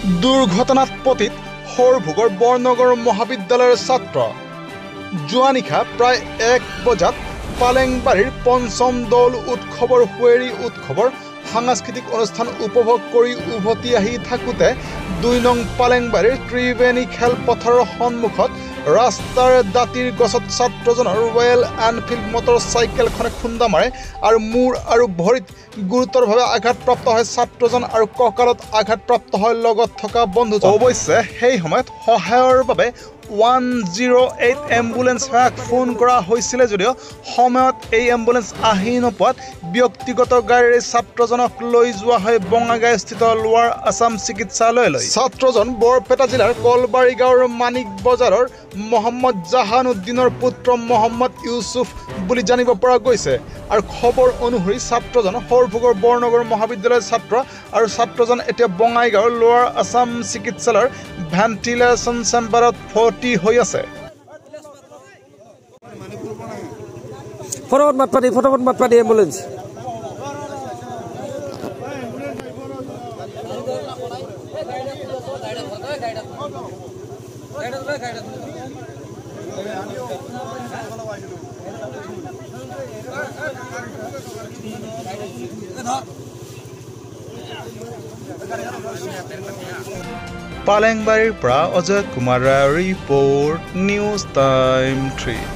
দুৰ্ঘটনাত পতিত সৰভোগৰ বৰনগৰ মহাবিদ্যালয়ৰ ছাত্ৰ যোৱা নিশা প্ৰায় 1 বজাত পালেংবাৰীৰ পঞ্চম দৌল উৎসৱৰ হুৱেৰী উৎসৱৰ সাংস্কৃতিক অনুষ্ঠান উপভোগ কৰি উভতি আহি থাকোঁতে 2 নং পালেংবাৰীৰ ত্ৰিবেণী খেলপথাৰৰ সন্মুখত ৰাস্তাৰ দাঁতিৰ গছত ছাত্ৰজনৰ ৰয়েল এনফিল্ড মটৰ চাইকেলখনে খুন্দা মাৰে আৰু মূৰ আৰু ভৰিত গুৰুতৰভাৱে আঘাতপ্ৰাপ্ত হয় ছাত্ৰজন আৰু কঁকালত আঘাতপ্ৰাপ্ত হয় লগত থকা বন্ধুজন। অৱশ্যে সেই সময়ত সহায়ৰ বাবে 108 এম্বুলেন্স সেৱাক ফোন কৰা হৈছিল যদিও সময়ত এই এম্বুলেন্স আহি নপোৱাত ব্যক্তিগত গাড়ীৰে ছাত্ৰজনক লৈ যোৱা হয় বঙাইগাঁওস্থিত লোৱাৰ আছাম চিকিৎসালয়লৈ। ছাত্ৰজন বৰপেটা জিলাৰ কলবাৰী গাঁৱৰ মানিক বজাৰৰ মহম্মদ জাহানুদ্দিনৰ পুত্ৰ মহম্মদ ইউছুফ বুলি জানিব পৰা গৈছে আৰু খবৰ অনুসৰি ছাত্ৰজন সৰভোগৰ বৰনগৰ মহাবিদ্যালয়ৰ ছাত্ৰ আৰু ছাত্ৰজন এতিয়া বঙাইগাঁৱৰ লোৱাৰ আছাম চিকিৎসালয়ৰ ভেণ্টিলেশ্যন চেম্বাৰত ভৰ্তি হৈ আছে। ফটাফট মাত পাতি এম্বুলেন্স পালেংবাৰীৰ পৰা অজয় কুমাৰ ৰায়ৰ ৰিপৰ্ট নিউজ টাইম 3।